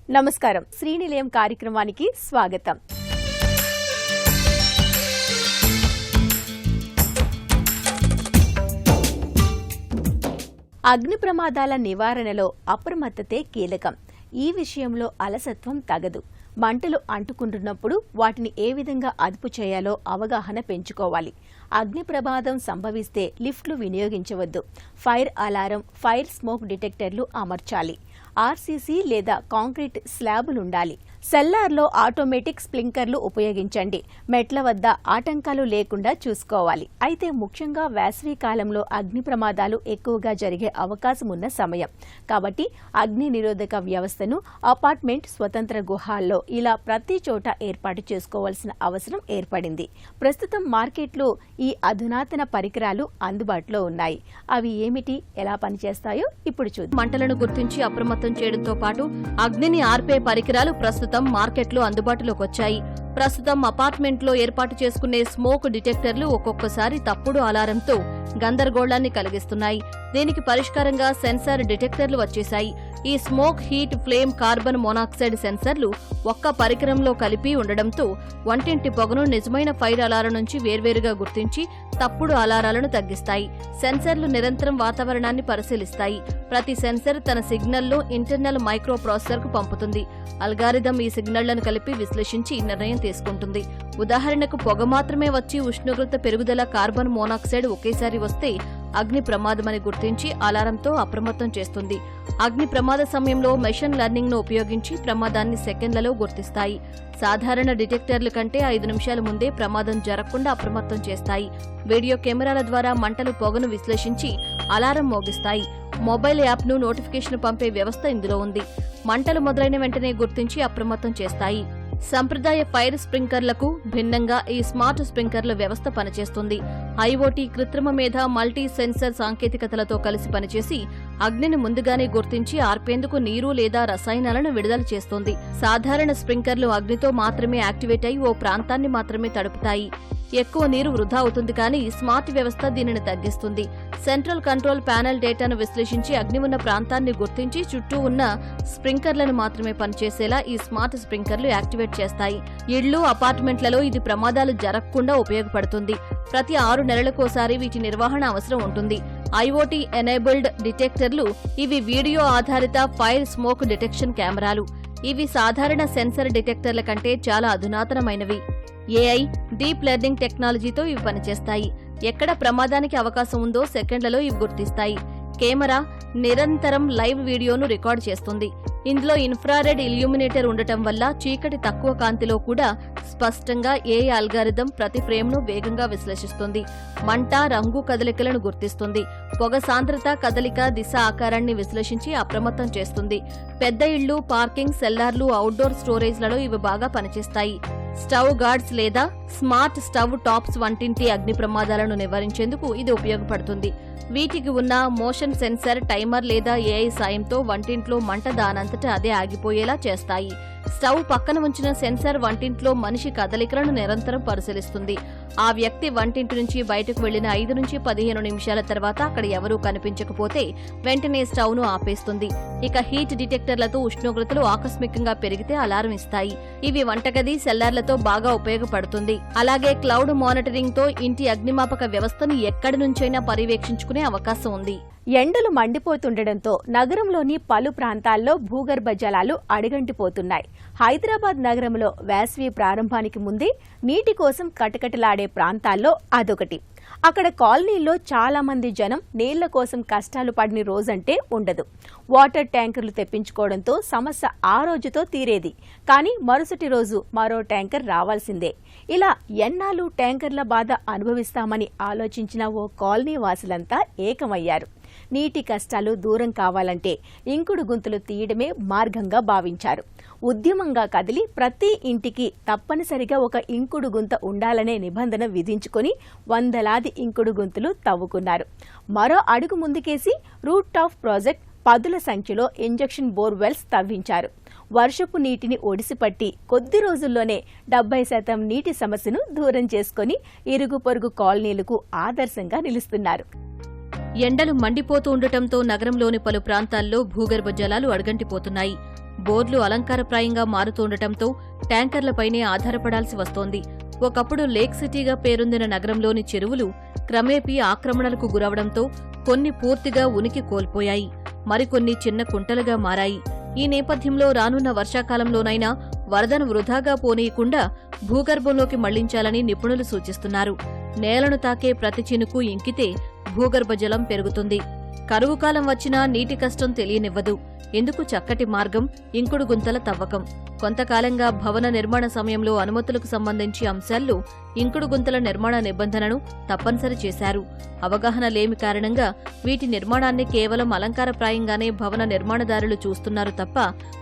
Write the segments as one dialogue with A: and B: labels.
A: నమస్కారం, శ్రీనిలయం కార్యక్రమానికి స్వాగతం. అగ్ని ప్రమాదాల నివారణలో అప్రమత్తతే కీలకం. ఈ విషయంలో అలసత్వం తగదు. మంటలు అంటుకుంటున్నప్పుడు వాటిని ఏ విధంగా అదుపు చేయాలో అవగాహన పెంచుకోవాలి. అగ్ని ప్రమాదం సంభవిస్తే లిఫ్ట్లు వినియోగించవద్దు. ఫైర్ అలారం, ఫైర్ స్మోక్ డిటెక్టర్లు అమర్చాలి. ఆర్సీసీ లేదా కాంక్రీట్ స్లాబులుండాలి. సెల్లార్లో ఆటోమేటిక్ స్ప్రింక్లర్లు ఉపయోగించండి. మెట్ల వద్ద ఆటంకాలు లేకుండా చూసుకోవాలి. అయితే ముఖ్యంగా వేసవి కాలంలో అగ్ని ప్రమాదాలు ఎక్కువగా జరిగే అవకాశం ఉన్న సమయం కాబట్టి అగ్ని నిరోధక వ్యవస్థను అపార్ట్మెంట్, స్వతంత్ర గృహాల్లో ఇలా ప్రతి చోట ఏర్పాటు చేసుకోవాల్సిన అవసరం ఏర్పడింది. ప్రస్తుతం మార్కెట్లో ఈ అధునాతన పరికరాలు అందుబాటులో ఉన్నాయి. అవి ఏమిటి, ఎలా పనిచేస్తాయో ఇప్పుడు చూద్దాం.
B: మంటలను గుర్తించి అప్రమత్తం చేయడంతో పాటు అగ్నిని ఆర్పే పరికరాలు ప్రస్తుతం మార్కెట్లో అందుబాటులోకి వచ్చాయి. ప్రస్తుతం అపార్ట్మెంట్లో ఏర్పాటు చేసుకునే స్మోక్ డిటెక్టర్లు ఒక్కొక్కసారి తప్పుడు అలారంతో గందరగోళాన్ని కలిగిస్తున్నాయి. దీనికి పరిష్కారంగా సెన్సార్ డిటెక్టర్లు వచ్చేశాయి. ఈ smoke, heat, flame, carbon monoxide సెన్సర్లు ఒక్క పరికరంలో కలిపి ఉండడంతో వంటింటి పొగను నిజమైన ఫైర్ అలారం నుంచి వేర్వేరుగా గుర్తించి తప్పుడు అలారాలను తగ్గిస్తాయి. సెన్సర్లు నిరంతరం వాతావరణాన్ని పరిశీలిస్తాయి. ప్రతి సెన్సర్ తన సిగ్నల్ను ఇంటర్నల్ మైక్రో ప్రాసెసర్కు పంపుతుంది. అల్గారిథం ఈ సిగ్నళ్లను కలిపి విశ్లేషించి నిర్ణయం తీసుకుంటుంది. ఉదాహరణకు పొగ మాత్రమే వచ్చి ఉష్ణోగ్రత పెరుగుదల, కార్బన్ మోనాక్సైడ్ ఒకేసారి వస్తే అగ్ని ప్రమాదమని గుర్తించి అలారంతో అప్రమత్తం చేస్తుంది. అగ్ని ప్రమాద సమయంలో మెషిన్ లెర్నింగ్ ను ఉపయోగించి ప్రమాదాన్ని సెకండ్లలో గుర్తిస్తాయి. సాధారణ డిటెక్టర్ల కంటే 5 నిమిషాల ముందే ప్రమాదం జరగకుండా అప్రమత్తం చేస్తాయి. వీడియో కెమెరాల ద్వారా మంటలు, పొగను విశ్లేషించి అలారం మోగిస్తాయి. మొబైల్ యాప్ను నోటిఫికేషన్ పంపే వ్యవస్థ ఇందులో ఉంది. మంటలు మొదలైన వెంటనే గుర్తించి అప్రమత్తం చేస్తాయి. సంప్రదాయ ఫైర్ స్ప్రింక్లర్లకు భిన్నంగా ఈ స్మార్ట్ స్ప్రింక్లర్ల వ్యవస్థ పనిచేస్తుంది. ఐఓటీ, కృత్రిమ మేధ, మల్టీ సెన్సర్ సాంకేతికతలతో కలిసి పనిచేసి అగ్నిని ముందుగానే గుర్తించి ఆర్పేందుకు నీరు లేదా రసాయనాలను విడుదల చేస్తోంది. సాధారణ స్ప్రింక్లర్లు అగ్నితో మాత్రమే యాక్టివేట్ అయి ఓ ప్రాంతాన్ని మాత్రమే తడుపుతాయి. ఎక్కువ నీరు వృధా అవుతుంది, కానీ స్మార్ట్ వ్యవస్థ దీనిని తగ్గిస్తుంది. సెంట్రల్ కంట్రోల్ ప్యానెల్ డేటాను విశ్లేషించి అగ్ని ఉన్న ప్రాంతాన్ని గుర్తించి చుట్టూ ఉన్న స్ప్రింక్లర్లను మాత్రమే పనిచేసేలా ఈ స్మార్ట్ స్ప్రింక్లర్లు యాక్టివేట్ చేస్తాయి. ఇళ్లు, అపార్ట్మెంట్లలో ఇది ప్రమాదాలు జరగకుండా ఉపయోగపడుతుంది. ప్రతి 6 నెలలకోసారి వీటి నిర్వహణ అవసరం ఉంటుంది. ఐఓటీ ఎనేబుల్డ్ డిటెక్టర్లు ఇవి వీడియో ఆధారిత ఫైర్ స్మోక్ డిటెక్షన్ కెమెరాలు. ఇవి సాధారణ సెన్సర్ డిటెక్టర్ల కంటే చాలా అధునాతనమైనవి. ఏఐ, డీప్ లెర్నింగ్ టెక్నాలజీతో ఇవి పనిచేస్తాయి. ఎక్కడ ప్రమాదానికి అవకాశం ఉందో సెకండ్లలో ఇవి గుర్తిస్తాయి. కెమెరా నిరంతరం లైవ్ వీడియోను రికార్డ్ చేస్తుంది. ఇందులో ఇన్ఫ్రారెడ్ ఇల్యూమినేటర్ ఉండటం వల్ల చీకటి తక్కువ కాంతిలో కూడా స్పష్టంగా ఏఐ అల్గారిథం ప్రతి ఫ్రేమ్ను వేగంగా విశ్లేషిస్తుంది. మంట, రంగు, కదలికలను గుర్తిస్తుంది. పొగ సాంద్రత, కదలిక, దిశ, ఆకారాన్ని విశ్లేషించి అప్రమత్తం చేస్తుంది. పెద్ద ఇళ్లు, పార్కింగ్, సెల్లార్లు, అవుట్డోర్ స్టోరేజ్లలో ఇవి బాగా పనిచేస్తాయి. స్టవ్ గార్డ్స్ లేదా స్మార్ట్ స్టవ్ టాప్స్ వంటింటి అగ్ని ప్రమాదాలను నివారించేందుకు ఇది ఉపయోగపడుతుంది. వీటికి ఉన్న మోషన్ సెన్సర్, టైమర్ లేదా ఏఐ సాయంతో వంటింట్లో మంట దానంతట అదే ఆగిపోయేలా చేస్తాయి. స్టవ్ పక్కన ఉంచిన సెన్సర్ వంటింట్లో మనిషి కదలికలను నిరంతరం పరిశీలిస్తుంది. ఆ వ్యక్తి వంటింటి నుంచి బయటకు వెళ్లిన 5 నుంచి 15 నిమిషాల తర్వాత అక్కడ ఎవరూ కనిపించకపోతే వెంటనే స్టవ్ను ఆపేస్తుంది. ఇక హీట్ డిటెక్టర్లతో ఉష్ణోగ్రతలు ఆకస్మికంగా పెరిగితే అలారం ఇస్తాయి. ఇవి వంటగది, సెల్లార్లతో బాగా ఉపయోగపడుతుంది. అలాగే క్లౌడ్ మానిటరింగ్ తో ఇంటి అగ్నిమాపక వ్యవస్థను ఎక్కడి నుంచైనా పర్యవేక్షించుకునే అవకాశం ఉంది.
A: ఎండలు మండిపోతుండటంతో నగరంలోని పలు ప్రాంతాల్లో భూగర్భ జలాలు అడుగంటిపోతున్నాయి. హైదరాబాద్ నగరంలో వేసవి ప్రారంభానికి ముందే నీటి కోసం కటకటలాడే ప్రాంతాల్లో అదొకటి. అక్కడ కాలనీల్లో చాలా మంది జనం నీళ్ల కోసం కష్టాలు పడిన రోజంటే ఉండదు. వాటర్ ట్యాంకర్లు తెప్పించుకోవడంతో సమస్య ఆ రోజుతో తీరేది. కానీ మరుసటి రోజు మరో ట్యాంకర్ రావాల్సిందే. ఇలా ఎన్నాళ్ళు ట్యాంకర్ల బాధ అనుభవిస్తామని ఆలోచించిన ఓ కాలనీ వాసులంతా ఏకమయ్యారు. నీటి కష్టాలు దూరం కావాలంటే ఇంకుడు గుంతలు తీయడమే మార్గంగా భావించారు. ఉద్యమంగా కదిలి ప్రతి ఇంటికి తప్పనిసరిగా ఒక ఇంకుడు గుంత ఉండాలనే నిబంధన విధించుకుని వందలాది ఇంకుడు గుంతలు తవ్వుకున్నారు. మరో అడుగు ముందుకేసి రూట్ టాప్ ప్రాజెక్ట్ 10ల సంఖ్యలో ఇంజెక్షన్ బోర్వెల్స్ తవ్వించారు. వర్షపు నీటిని ఒడిసిపట్టి కొద్ది రోజుల్లోనే 70% నీటి సమస్యను దూరం చేసుకుని ఇరుగు పొరుగు కాలనీలకు ఆదర్శంగా నిలుస్తున్నారు.
B: ఎండలు మండిపోతూ ఉండటంతో నగరంలోని పలు ప్రాంతాల్లో భూగర్భ జలాలు అడుగంటిపోతున్నాయి. బోర్లు అలంకారప్రాయంగా మారుతుండటంతో ట్యాంకర్లపైనే ఆధారపడాల్సి వస్తోంది. ఒకప్పుడు లేక్ సిటీగా పేరొందిన నగరంలోని చెరువులు క్రమేపీ ఆక్రమణలకు గురవడంతో కొన్ని పూర్తిగా ఉనికి కోల్పోయాయి, మరికొన్ని చిన్న కుంటలుగా మారాయి. ఈ నేపథ్యంలో రానున్న వర్షాకాలంలోనైనా వరదను వృధాగా పోనీయకుండా భూగర్భంలోకి మళ్లించాలని నిపుణులు సూచిస్తున్నారు. నేలను తాకే ప్రతి చినుకు ఇంకితే భూగర్భ జలం పెరుగుతుంది. కరువు కాలం వచ్చినా నీటి కష్టం తెలియనివ్వదు. ఇందుకు చక్కటి మార్గం ఇంకుడు గుంతల తవ్వకం. కొంతకాలంగా భవన నిర్మాణ సమయంలో అనుమతులకు సంబంధించి అంశాల్లో ఇంకుడు గుంతల నిర్మాణ నిబంధనను తప్పనిసరి చేశారు. అవగాహన లేమి కారణంగా వీటి నిర్మాణాన్ని కేవలం అలంకారప్రాయంగానే భవన నిర్మాణదారులు చూస్తున్నారు తప్ప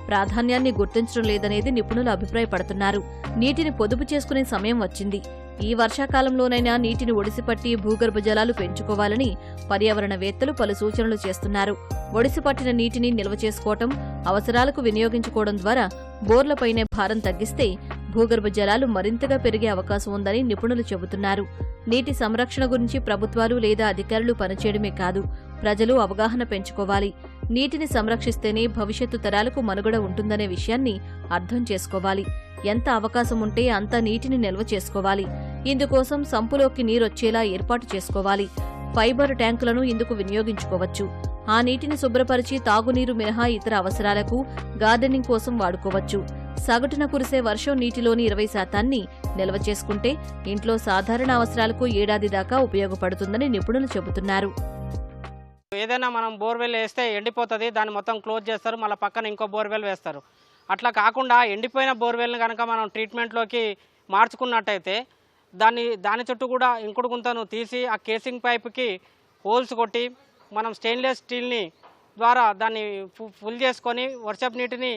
B: ప్రాధాన్యాన్ని గుర్తించడం లేదనేది నిపుణులు అభిప్రాయపడుతున్నారు. నీటిని పొదుపు చేసుకునే సమయం వచ్చింది. ఈ వర్షాకాలంలోనైనా నీటిని ఒడిసిపట్టి భూగర్భ జలాలు పెంచుకోవాలని పర్యావరణవేత్తలు పలు సూచనలు చేస్తున్నారు. ఒడిసిపట్టిన నీటిని నిల్వ చేసుకోవటం, అవసరాలకు వినియోగించుకోవడం ద్వారా బోర్లపైనే భారం తగ్గిస్తే భూగర్భ జలాలు మరింతగా పెరిగే అవకాశం ఉందని నిపుణులు చెబుతున్నారు. నీటి సంరక్షణ గురించి ప్రభుత్వాలు లేదా అధికారులు పనిచేయడమే కాదు, ప్రజలు అవగాహన పెంచుకోవాలి. నీటిని సంరక్షిస్తేనే భవిష్యత్తు తరాలకు మనుగడ ఉంటుందనే విషయాన్ని అర్థం చేసుకోవాలి. ఎంత అవకాశం ఉంటే అంత నీటిని నిల్వ చేసుకోవాలి. ఇందుకోసం సంపులోకి నీరొచ్చేలా ఏర్పాటు చేసుకోవాలి. ఫైబర్ ట్యాంకులను ఇందుకు వినియోగించుకోవచ్చు. ఆ నీటిని శుభ్రపరిచి తాగునీరు మినహా ఇతర అవసరాలకు, గార్డెనింగ్ కోసం వాడుకోవచ్చు. సగటున కురిసే వర్షం నీటిలోని 20% నిల్వ చేసుకుంటే ఇంట్లో సాధారణ అవసరాలకు ఏడాది దాకా ఉపయోగపడుతుందని నిపుణులు చెబుతున్నారు.
C: ఏదైనా మనం బోర్వెల్ వేస్తే ఎండిపోతుంది, దాన్ని మొత్తం క్లోజ్ చేస్తారు, మళ్ళీ పక్కన ఇంకో బోర్వెల్ వేస్తారు. అట్లా కాకుండా ఎండిపోయిన బోర్వెల్ని కనుక మనం ట్రీట్మెంట్లోకి మార్చుకున్నట్టయితే దాని చుట్టూ కూడా ఇంకుడు గుంతను తీసి ఆ కేసింగ్ పైప్కి హోల్స్ కొట్టి మనం స్టెయిన్లెస్ స్టీల్ని ద్వారా దాన్ని ఫుల్ చేసుకొని వర్షపు నీటిని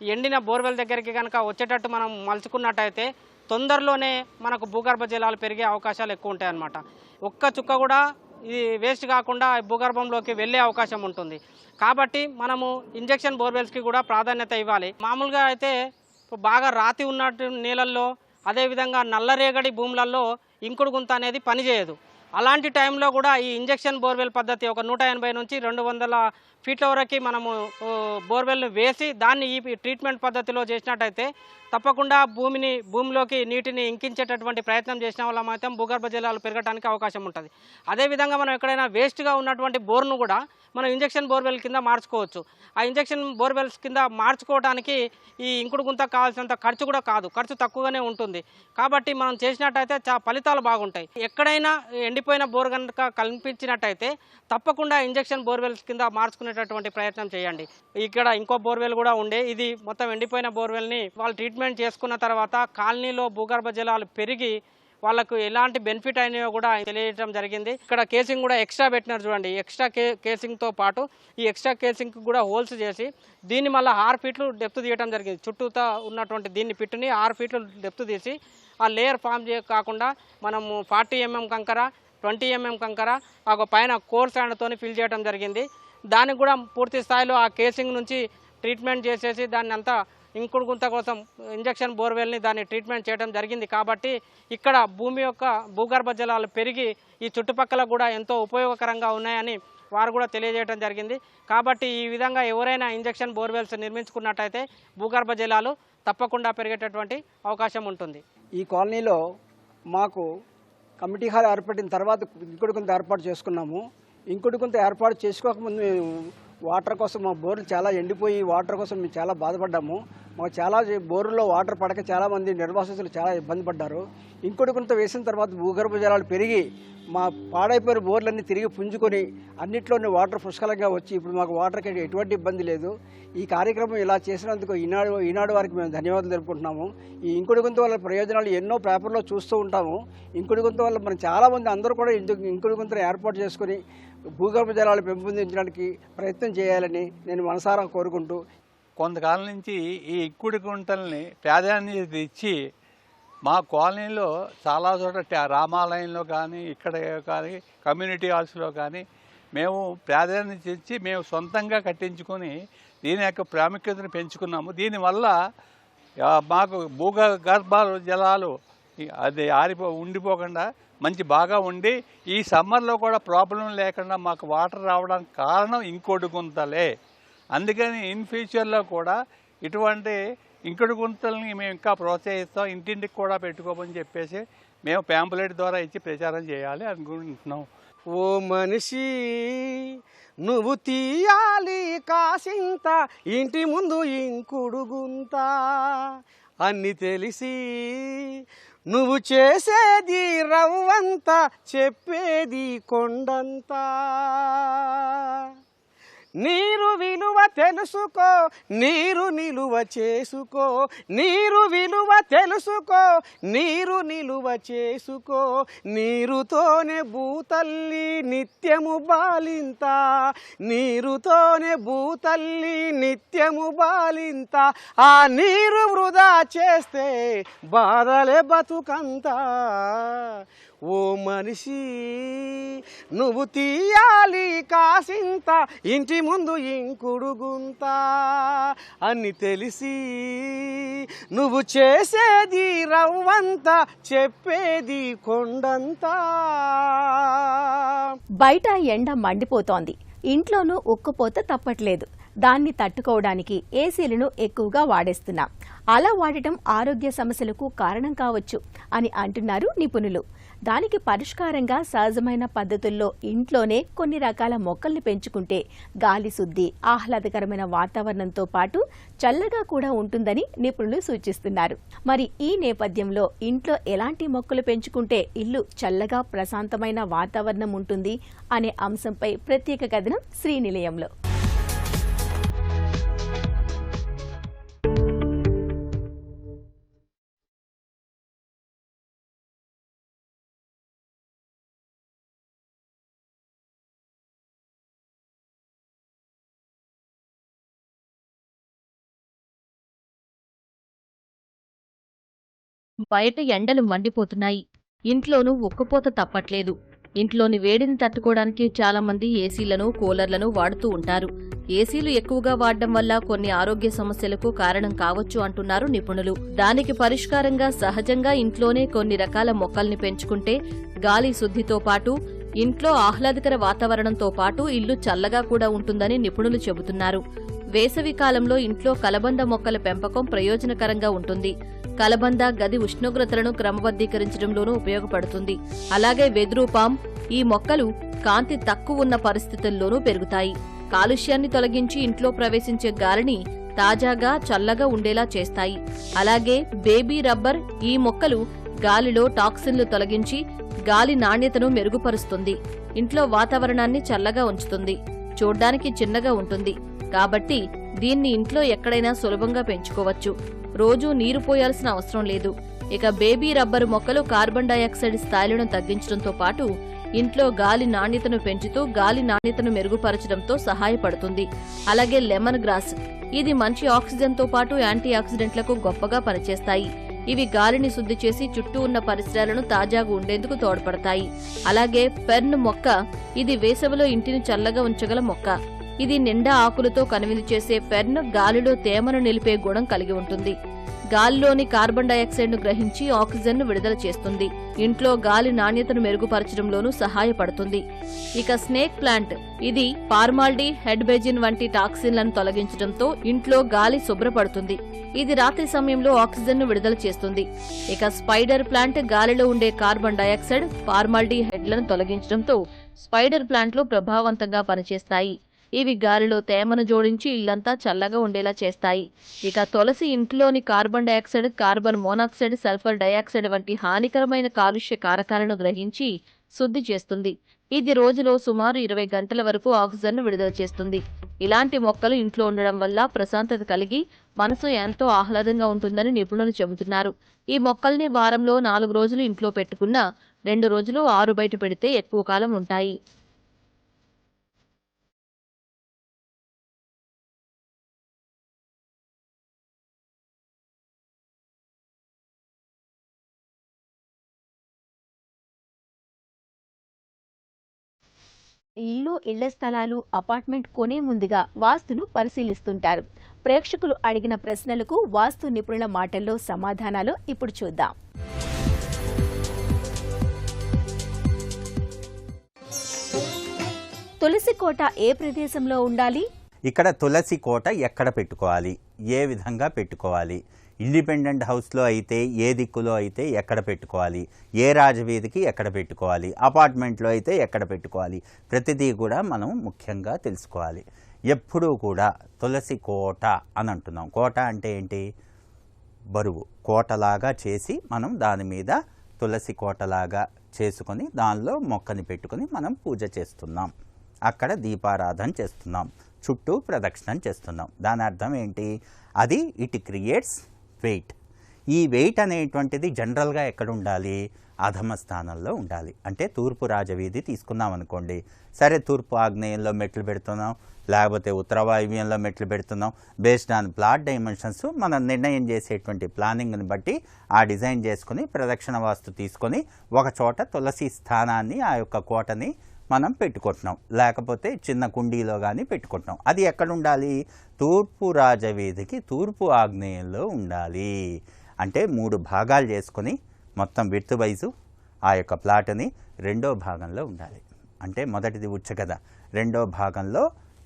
C: ఎండిన బోర్వెల్ దగ్గరికి కనుక వచ్చేటట్టు మనం మలుచుకున్నట్టయితే తొందరలోనే మనకు భూగర్భ జలాలు పెరిగే అవకాశాలు ఎక్కువ ఉంటాయి అన్నమాట. ఒక్క చుక్క కూడా ఇది వేస్ట్ కాకుండా భూగర్భంలోకి వెళ్ళే అవకాశం ఉంటుంది. కాబట్టి మనము ఇంజెక్షన్ బోర్వెల్స్కి కూడా ప్రాధాన్యత ఇవ్వాలి. మామూలుగా అయితే బాగా రాతి ఉన్నట్టు నీళ్ళల్లో, అదేవిధంగా నల్లరేగడి భూములలో ఇంకుడు గుంత అనేది పనిచేయదు. అలాంటి టైంలో కూడా ఈ ఇంజెక్షన్ బోర్వెల్ పద్ధతి ఒక 180 నుంచి 200 ఫీట్ల వరకు మనము బోర్వెల్ను వేసి దాన్ని ఈ ట్రీట్మెంట్ పద్ధతిలో చేసినట్టయితే తప్పకుండా భూమిలోకి నీటిని ఇంకించేటటువంటి ప్రయత్నం చేసిన వల్ల మాత్రం భూగర్భ జలాలు పెరగడానికి అవకాశం ఉంటుంది. అదేవిధంగా మనం ఎక్కడైనా వేస్ట్గా ఉన్నటువంటి బోర్ను కూడా మనం ఇంజెక్షన్ బోర్వెల్ కింద మార్చుకోవచ్చు. ఆ ఇంజెక్షన్ బోర్వెల్స్ కింద మార్చుకోవడానికి ఈ ఇంకుడు గుంత కావాల్సినంత ఖర్చు కూడా కాదు, ఖర్చు తక్కువగానే ఉంటుంది. కాబట్టి మనం చేసినట్టయితే ఫలితాలు బాగుంటాయి. ఎక్కడైనా ఎండిపోయిన బోర్ కనుక కల్పించినట్టయితే తప్పకుండా ఇంజెక్షన్ బోర్వెల్స్ కింద మార్చుకునేటటువంటి ప్రయత్నం చేయండి. ఇక్కడ ఇంకో బోర్వెల్ కూడా ఉండే, ఇది మొత్తం ఎండిపోయిన బోర్వెల్ని వాళ్ళు ట్రీట్మెంట్ చేసుకున్న తర్వాత కాలనీలో భూగర్భ జలాలు పెరిగి వాళ్ళకు ఎలాంటి బెనిఫిట్ అయినాయో కూడా తెలియజేయడం జరిగింది. ఇక్కడ కేసింగ్ కూడా ఎక్స్ట్రా పెట్టినారు చూడండి. ఎక్స్ట్రా కేసింగ్తో పాటు ఈ ఎక్స్ట్రా కేసింగ్ కూడా హోల్స్ చేసి దీన్ని మళ్ళీ 6 ఫీట్లు డెప్త్ తీయడం జరిగింది. చుట్టూతా ఉన్నటువంటి దీన్ని పిట్టుని 6 ఫీట్లు డెప్త్ తీసి ఆ లేయర్ ఫామ్ కాకుండా మనము 40 mm కంకర, 20 mm కంకర, ఒక పైన కోర్ శాండ్తో ఫిల్ చేయడం జరిగింది. దానికి కూడా పూర్తి స్థాయిలో ఆ కేసింగ్ నుంచి ట్రీట్మెంట్ చేసేసి దాన్ని అంతా ఇంకుడు గుంత కోసం ఇంజెక్షన్ బోర్వెల్ని దాన్ని ట్రీట్మెంట్ చేయడం జరిగింది. కాబట్టి ఇక్కడ భూమి యొక్క భూగర్భ జలాలు పెరిగి ఈ చుట్టుపక్కల కూడా ఎంతో ఉపయోగకరంగా ఉన్నాయని వారు కూడా తెలియజేయడం జరిగింది. కాబట్టి ఈ విధంగా ఎవరైనా ఇంజెక్షన్ బోర్వెల్స్ నిర్మించుకున్నట్టయితే భూగర్భ జలాలు తప్పకుండా పెరిగేటటువంటి అవకాశం ఉంటుంది.
D: ఈ కాలనీలో మాకు కమిటీ హాల్ ఏర్పడిన తర్వాత ఇంకుడు గుంత ఏర్పాటు చేసుకున్నాము. ఇంకుడు గుంత ఏర్పాటు చేసుకోకముందు వాటర్ కోసం మా బోర్లు చాలా ఎండిపోయి వాటర్ కోసం మేము చాలా బాధపడ్డాము. మాకు చాలా బోర్లలో వాటర్ పడక చాలామంది నిర్వాసితులు చాలా ఇబ్బంది పడ్డారు. ఇంకుడు గుంత వేసిన తర్వాత భూగర్భ జలాలు పెరిగి మా పాడైపోయిన బోర్లన్నీ తిరిగి పుంజుకొని అన్నింటిలోనే వాటర్ పుష్కలంగా వచ్చి ఇప్పుడు మాకు వాటర్కి ఎటువంటి ఇబ్బంది లేదు. ఈ కార్యక్రమం ఇలా చేసినందుకు ఈనాడు వారికి మేము ధన్యవాదాలు తెలుపుకుంటున్నాము. ఈ ఇంకుడు గుంత వల్ల ప్రయోజనాలు ఎన్నో పేపర్లో చూస్తూ ఉంటాము. ఇంకుడు గుంత వల్ల మనం చాలామంది అందరూ కూడా ఇంకుడు గుంతను ఏర్పాటు చేసుకుని భూగర్భ జలాలు పెంపొందించడానికి ప్రయత్నం చేయాలని నేను మనసారా కోరుకుంటూ,
E: కొంతకాలం నుంచి ఈ ఇంకుడు గుంటల్ని ప్రాధాన్యత ఇచ్చి మా కాలనీలో చాలా చోట్ల రామాలయంలో కానీ ఇక్కడ కానీ కమ్యూనిటీ హాల్స్లో కానీ మేము ప్రాధాన్యత ఇచ్చి మేము సొంతంగా కట్టించుకొని దీని యొక్క ప్రాముఖ్యతను పెంచుకున్నాము. దీనివల్ల మాకు భూగర్భ జలాలు అది ఉండిపోకుండా మంచి బాగా ఉండి ఈ సమ్మర్లో కూడా ప్రాబ్లం లేకుండా మాకు వాటర్ రావడానికి కారణం ఇంకుడు గుంతలే. అందుకని ఇన్ ఫ్యూచర్లో కూడా ఇటువంటి ఇంకుడు గుంతల్ని మేము ఇంకా ప్రోత్సహిస్తాం, ఇంటింటికి కూడా పెట్టుకోమని చెప్పేసి మేము ప్యాంపులెట్ ద్వారా ఇచ్చి ప్రచారం చేయాలి అనుకుంటున్నాం.
F: ఓ మనిషి నువ్వు తీయాలి కాసింత ఇంటి ముందు ఇంకుడు గుంత అన్ని తెలిసి నువ్వు చేసేది రవ్వంత చెప్పేది కొండంత. నీరు విలువ తెలుసుకో, నీరు నిలువ చేసుకో, నీరు విలువ తెలుసుకో, నీరు నిలువ చేసుకో, నీరుతోనే భూతల్లి నిత్యము బాలింత, నీరుతోనే భూతల్లి నిత్యము బాలింత. ఆ నీరు వృధా చేస్తే బాధలే బతుకంతా. ఓ మనిషి నువ్వు తీయాలి కాసింత ఇంటి ముందు ఇంకుడు గుంత అన్ని తెలిసి నువ్వు చేసేది రవ్వంత చెప్పేది కొండంత.
A: బయట ఎండ మండిపోతోంది, ఇంట్లోనూ ఉక్కుపోత తప్పట్లేదు. దాన్ని తట్టుకోవడానికి ఏసీలను ఎక్కువగా వాడేస్తున్నాం. అలా వాడటం ఆరోగ్య సమస్యలకు కారణం కావచ్చు అని అంటున్నారు నిపుణులు. దానికి పరిష్కారంగా సహజమైన పద్ధతుల్లో ఇంట్లోనే కొన్ని రకాల మొక్కల్ని పెంచుకుంటే గాలి శుద్ధి, ఆహ్లాదకరమైన వాతావరణంతో పాటు చల్లగా కూడా ఉంటుందని నిపుణులు సూచిస్తున్నారు. మరి ఈ నేపథ్యంలో ఇంట్లో ఎలాంటి మొక్కలు పెంచుకుంటే ఇల్లు చల్లగా ప్రశాంతమైన వాతావరణం ఉంటుంది అనే అంశంపై ప్రత్యేక కథనం శ్రీనిలయంలో.
B: బయట ఎండలు మండిపోతున్నాయి, ఇంట్లోనూ ఉక్కపోత తప్పట్లేదు. ఇంట్లోని వేడిని తట్టుకోవడానికి చాలా మంది ఏసీలను, కూలర్లను వాడుతూ ఉంటారు. ఏసీలు ఎక్కువగా వాడడం వల్ల కొన్ని ఆరోగ్య సమస్యలకు కారణం కావచ్చు అంటున్నారు నిపుణులు. దానికి పరిష్కారంగా సహజంగా ఇంట్లోనే కొన్ని రకాల మొక్కల్ని పెంచుకుంటే గాలి శుద్ధితో పాటు ఇంట్లో ఆహ్లాదకర వాతావరణంతో పాటు ఇల్లు చల్లగా కూడా ఉంటుందని నిపుణులు చెబుతున్నారు. వేసవి కాలంలో ఇంట్లో కలబంద మొక్కల పెంపకం ప్రయోజనకరంగా ఉంటుంది. కలబంద గది ఉష్ణోగ్రతలను క్రమబద్ధీకరించడంలోనూ ఉపయోగపడుతుంది. అలాగే వెదురు పామ్, ఈ మొక్కలు కాంతి తక్కువ ఉన్న పరిస్థితుల్లోనూ పెరుగుతాయి. కాలుష్యాన్ని తొలగించి ఇంట్లో ప్రవేశించే గాలిని తాజాగా చల్లగా ఉండేలా చేస్తాయి. అలాగే బేబీ రబ్బర్, ఈ మొక్కలు గాలిలో టాక్సిన్లు తొలగించి గాలి నాణ్యతను మెరుగుపరుస్తుంది. ఇంట్లో వాతావరణాన్ని చల్లగా ఉంచుతుంది. చూడ్డానికి చిన్నగా ఉంటుంది కాబట్టి దీన్ని ఇంట్లో ఎక్కడైనా సులభంగా పెంచుకోవచ్చు. రోజూ నీరు పోయాల్సిన అవసరం లేదు. ఇక బేబీ రబ్బరు మొక్కలు కార్బన్ డయాక్సైడ్ స్థాయిలను తగ్గించడంతో పాటు ఇంట్లో గాలి నాణ్యతను పెంచుతూ గాలి నాణ్యతను మెరుగుపరచడంతో సహాయపడుతుంది. అలాగే లెమన్ గ్రాస్, ఇది మంచి ఆక్సిజన్తో పాటు యాంటీ ఆక్సిడెంట్లకు గొప్పగా పనిచేస్తాయి. ఇవి గాలిని శుద్ధి చేసి చుట్టూ ఉన్న పరిసరాలను తాజాగా ఉండేందుకు తోడ్పడతాయి. అలాగే ఫెర్న్ మొక్క, ఇది వేసవిలో ఇంటిని చల్లగా ఉంచగల మొక్క. ఇది నిండా ఆకులతో కనువిందు చేసే ఫెర్న్ గాలిలో తేమను నిలిపే గుణం కలిగి ఉంటుంది. గాలిలోని కార్బన్ డయాక్సైడ్ ను గ్రహించి ఆక్సిజన్ ను విడుదల చేస్తుంది. ఇంట్లో గాలి నాణ్యతను మెరుగుపరచడంలోనూ సహాయపడుతుంది. ఇక స్నేక్ ప్లాంట్, ఇది పార్మాల్డి హెడ్బెజిన్ వంటి టాక్సిన్లను తొలగించడంతో ఇంట్లో గాలి శుభ్రపడుతుంది. ఇది రాత్రి సమయంలో ఆక్సిజన్ ను విడుదల చేస్తుంది. ఇక స్పైడర్ ప్లాంట్, గాలిలో ఉండే కార్బన్ డయాక్సైడ్, పార్మాల్డి హెడ్లను తొలగించడంతో స్పైడర్ ప్లాంట్లు ప్రభావవంతంగా పనిచేస్తాయి. ఇవి గాలిలో తేమను జోడించి ఇల్లంతా చల్లగా ఉండేలా చేస్తాయి. ఇక తులసి ఇంట్లోని carbon dioxide, carbon monoxide, sulphur dioxide వంటి హానికరమైన కాలుష్య కారకాలను గ్రహించి శుద్ధి చేస్తుంది. ఇది రోజులో సుమారు 20 గంటల వరకు ఆక్సిజన్ను విడుదల చేస్తుంది. ఇలాంటి మొక్కలు ఇంట్లో ఉండడం వల్ల ప్రశాంతత కలిగి మనసు ఎంతో ఆహ్లాదంగా ఉంటుందని నిపుణులు చెబుతున్నారు. ఈ మొక్కల్ని వారంలో 4 రోజులు ఇంట్లో పెట్టుకున్నా 2 రోజులు ఆరు బయట పెడితే ఎక్కువ కాలం ఉంటాయి.
A: ఇళ్ల స్థలాలు, అపార్ట్మెంట్ కొనే ముందుగా వాస్తును పరిశీలిస్తుంటారు. ప్రేక్షకులు అడిగిన ప్రశ్నలకు వాస్తు నిపుణుల మాటల్లో సమాధానాలు ఇప్పుడు చూద్దాం. తులసి కోట ఏ ప్రదేశంలో ఉండాలి?
G: ఇక్కడ తులసి కోట ఎక్కడ పెట్టుకోవాలి, ఏ విధంగా పెట్టుకోవాలి, ఇండిపెండెంట్ హౌస్లో అయితే ఏ దిక్కులో అయితే ఎక్కడ పెట్టుకోవాలి, ఏ రాజవీధికి ఎక్కడ పెట్టుకోవాలి, అపార్ట్మెంట్లో అయితే ఎక్కడ పెట్టుకోవాలి, ప్రతిదీ కూడా మనం ముఖ్యంగా తెలుసుకోవాలి. ఎప్పుడూ కూడా తులసి కోట అని అంటున్నాం. కోట అంటే ఏంటి? బరువు. కోటలాగా చేసి మనం దాని మీద తులసి కోటలాగా చేసుకొని దానిలో మొక్కని పెట్టుకొని మనం పూజ చేస్తున్నాం. అక్కడ దీపారాధన చేస్తున్నాం, చుట్టూ ప్రదక్షిణం చేస్తున్నాం. దాని అర్థం ఏంటి? అది ఇట్ క్రియేట్స్ వెయిట్. ఈ వెయిట్ అనేటువంటిది జనరల్గా ఎక్కడ ఉండాలి? అధమ స్థానంలో ఉండాలి. అంటే తూర్పు రాజవీధి తీసుకున్నాం అనుకోండి, సరే తూర్పు ఆగ్నేయంలో మెట్లు పెడుతున్నాం, లేకపోతే ఉత్తర వాయువ్యంలో మెట్లు పెడుతున్నాం. బేస్డ్ ఆన్ ప్లాట్ డైమెన్షన్స్ మనం నిర్ణయం చేసేటువంటి ప్లానింగ్ని బట్టి ఆ డిజైన్ చేసుకుని ప్రదక్షిణ వాస్తు తీసుకొని ఒక చోట తులసి స్థానాన్ని, ఆ యొక్క కోటని మనం పెట్టుకుంటున్నాం. లేకపోతే చిన్న కుండీలో కానీ పెట్టుకుంటున్నాం. అది ఎక్కడ ఉండాలి? తూర్పు రాజవీధికి తూర్పు ఆగ్నేయంలో ఉండాలి. అంటే 3 భాగాలు చేసుకొని మొత్తం విడ్త్ వైజు ఆ యొక్క ప్లాట్ని రెండో భాగంలో ఉండాలి. అంటే మొదటిది ఉచ్చ కదా, రెండో భాగంలో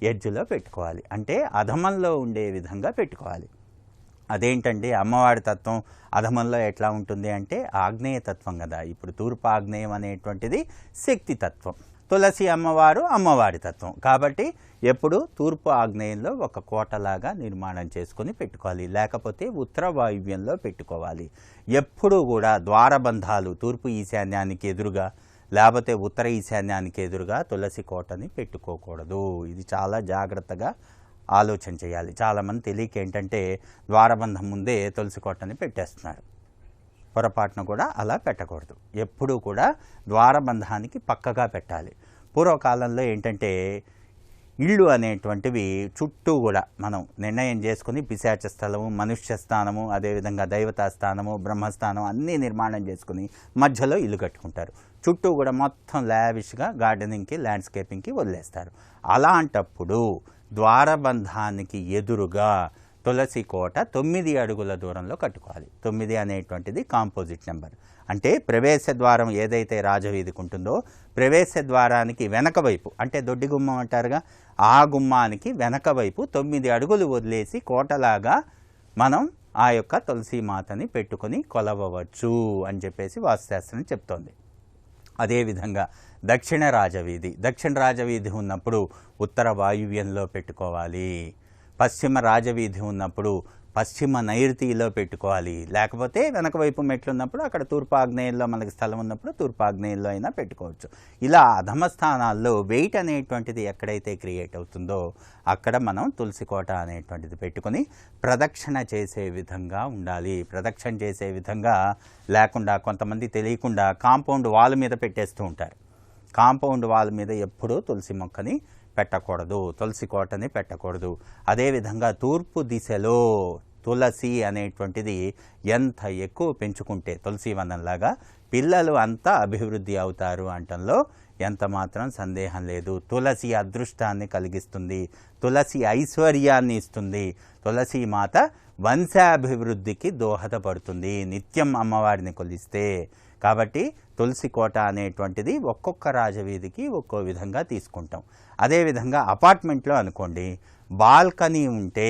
G: ఎడ్జ్లో పెట్టుకోవాలి. అంటే అధమంలో ఉండే విధంగా పెట్టుకోవాలి. అదేంటండి అమ్మవారి తత్వం అధమంలో ఎట్లా ఉంటుంది అంటే ఆగ్నేయ తత్వం కదా. ఇప్పుడు తూర్పు ఆగ్నేయం అనేటువంటిది శక్తి తత్వం, తులసి అమ్మవారు అమ్మవారి తత్వం. కాబట్టి ఎప్పుడు తూర్పు ఆగ్నేయంలో ఒక కోటలాగా నిర్మాణం చేసుకొని పెట్టుకోవాలి, లేకపోతే ఉత్తర వాయువ్యంలో పెట్టుకోవాలి. ఎప్పుడూ కూడా ద్వారబంధాలు తూర్పు ఈశాన్యానికి ఎదురుగా లేకపోతే ఉత్తర ఈశాన్యానికి ఎదురుగా తులసి కోటని పెట్టుకోకూడదు. ఇది చాలా జాగ్రత్తగా ఆలోచన చేయాలి. చాలామంది తెలియక ఏంటంటే ద్వారబంధం ముందే తులసి కోటని పెట్టేస్తున్నారు. పొరపాటున కూడా అలా పెట్టకూడదు. ఎప్పుడూ కూడా ద్వారబంధానికి పక్కగా పెట్టాలి. పూర్వకాలంలో ఏంటంటే ఇళ్ళు అనేటువంటివి చుట్టూ కూడా మనం నిర్ణయం చేసుకుని పిశాచ స్థలము, మనుష్య స్థానము, అదేవిధంగా దైవతా స్థానము, బ్రహ్మస్థానం అన్నీ నిర్మాణం చేసుకుని మధ్యలో ఇల్లు కట్టుకుంటారు. చుట్టూ కూడా మొత్తం లావిష్గా గార్డెనింగ్కి, ల్యాండ్స్కేపింగ్కి వదిలేస్తారు. అలాంటప్పుడు ద్వారబంధానికి ఎదురుగా తులసి కోట 9 అడుగుల దూరంలో కట్టుకోవాలి. 9 అనేటువంటిది కాంపోజిట్ నెంబర్. అంటే ప్రవేశ ద్వారం ఏదైతే రాజవీధికి ఉంటుందో ప్రవేశ ద్వారానికి వెనక వైపు, అంటే దొడ్డి గుమ్మం అంటారుగా, ఆ గుమ్మానికి వెనక వైపు 9 అడుగులు వదిలేసి కోటలాగా మనం ఆ యొక్క తులసి మాతని పెట్టుకొని కొలవవచ్చు అని చెప్పేసి వాస్తుశాస్త్రం చెప్తోంది. అదేవిధంగా దక్షిణ రాజవీధి ఉన్నప్పుడు ఉత్తర వాయువ్యంలో పెట్టుకోవాలి. పశ్చిమ రాజవీధి ఉన్నప్పుడు పశ్చిమ నైరుతిలో పెట్టుకోవాలి. లేకపోతే వెనక వైపు మెట్లు ఉన్నప్పుడు అక్కడ తూర్పు ఆగ్నేయంలో మనకి స్థలం ఉన్నప్పుడు తూర్పు ఆగ్నేయంలో అయినా పెట్టుకోవచ్చు. ఇలా అధమ స్థానాల్లో వెయిట్ అనేటువంటిది ఎక్కడైతే క్రియేట్ అవుతుందో అక్కడ మనం తులసి కోట అనేటువంటిది పెట్టుకుని ప్రదక్షిణ చేసే విధంగా ఉండాలి. ప్రదక్షిణ చేసే విధంగా లేకుండా కొంతమంది తెలియకుండా కాంపౌండ్ వాల్ మీద పెట్టేస్తూ ఉంటారు. కాంపౌండ్ వాల్ మీద ఎప్పుడూ తులసి మొక్కని పెట్టకూడదు, తులసి కోటని పెట్టకూడదు. అదేవిధంగా తూర్పు దిశలో తులసి అనేటువంటిది ఎంత ఎక్కువ పెంచుకుంటే తులసి వనంలాగా పిల్లలు అంతా అభివృద్ధి అవుతారు అంటంలో ఎంత మాత్రం సందేహం లేదు. తులసి అదృష్టాన్ని కలిగిస్తుంది, తులసి ఐశ్వర్యాన్ని ఇస్తుంది, తులసి మాత వంశాభివృద్ధికి దోహదపడుతుంది నిత్యం అమ్మవారిని కొలిస్తే. కాబట్టి తులసి కోట అనేటువంటిది ఒక్కొక్క రాజవీధికి ఒక్కో విధంగా తీసుకుంటాం. అదేవిధంగా అపార్ట్మెంట్లో అనుకోండి, బాల్కనీ ఉంటే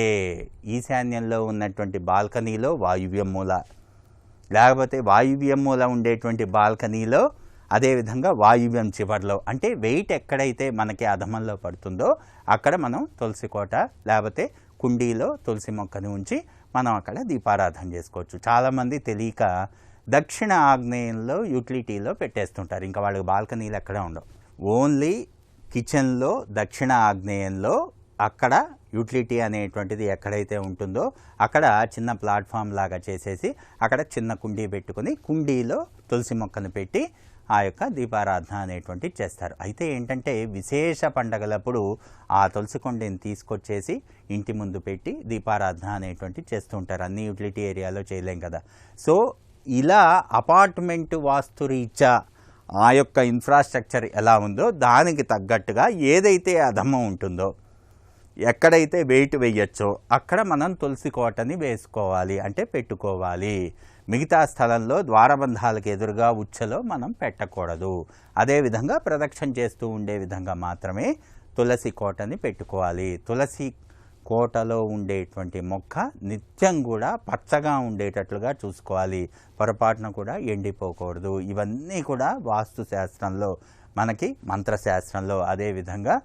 G: ఈశాన్యంలో ఉన్నటువంటి బాల్కనీలో వాయువ్యం మూల, లేకపోతే వాయువ్యం మూల ఉండేటువంటి బాల్కనీలో అదేవిధంగా వాయువ్యం చివర్లో, అంటే వెయిట్ ఎక్కడైతే మనకి అధమంలో పడుతుందో అక్కడ మనం తులసి కోట లేకపోతే కుండీలో తులసి మొక్కని ఉంచి మనం అక్కడ దీపారాధన చేసుకోవచ్చు. చాలామంది తెలియక దక్షిణ ఆగ్నేయంలో యూటిలిటీలో పెట్టేస్తుంటారు. ఇంకా వాళ్ళకి బాల్కనీలు ఎక్కడ ఉండవు. ఓన్లీ కిచెన్లో దక్షిణ ఆగ్నేయంలో అక్కడ యూటిలిటీ అనేటువంటిది ఎక్కడైతే ఉంటుందో అక్కడ చిన్న ప్లాట్ఫామ్ లాగా చేసేసి అక్కడ చిన్న కుండీ పెట్టుకుని కుండీలో తులసి మొక్కను పెట్టి ఆ యొక్క దీపారాధన అనేటువంటిది చేస్తారు. అయితే ఏంటంటే విశేష పండగలప్పుడు ఆ తులసి కుండీని తీసుకొచ్చేసి ఇంటి ముందు పెట్టి దీపారాధన అనేటువంటిది చేస్తూ ఉంటారు. అన్ని యూటిలిటీ ఏరియాలో చేయలేం కదా. సో ఇలా అపార్ట్మెంట్ వాస్తురీత్యా ఆ యొక్క ఇన్ఫ్రాస్ట్రక్చర్ ఎలా ఉందో దానికి తగ్గట్టుగా ఏదైతే అధమం ఉంటుందో, ఎక్కడైతే వెయిట్ వేయచ్చో అక్కడ మనం తులసి కోటని వేసుకోవాలి, అంటే పెట్టుకోవాలి. మిగతా స్థలంలో ద్వారబంధాలకు ఎదురుగా ఉచ్చలో మనం పెట్టకూడదు. అదేవిధంగా ప్రదక్షిణ చేస్తూ ఉండే విధంగా మాత్రమే తులసి కోటని పెట్టుకోవాలి. తులసి కోటలో ఉండేటువంటి మొక్క నిత్యం కూడా పచ్చగా ఉండేటట్లుగా చూసుకోవాలి, పొరపాటున కూడా ఎండిపోకూడదు. ఇవన్నీ కూడా వాస్తు శాస్త్రంలో మనకి, మంత్రశాస్త్రంలో అదేవిధంగా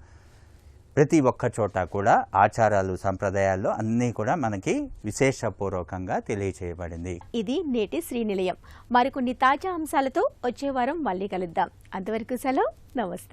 G: ప్రతి ఒక్క చోట కూడా ఆచారాలు సంప్రదాయాల్లో అన్నీ కూడా మనకి విశేషపూర్వకంగా తెలియచేయబడింది.
A: ఇది నేటి శ్రీనిలయం. మరికొన్ని తాజా అంశాలతో వచ్చే వారం మళ్ళీ కలుద్దాం. అంతవరకు సెలవు, నమస్తే.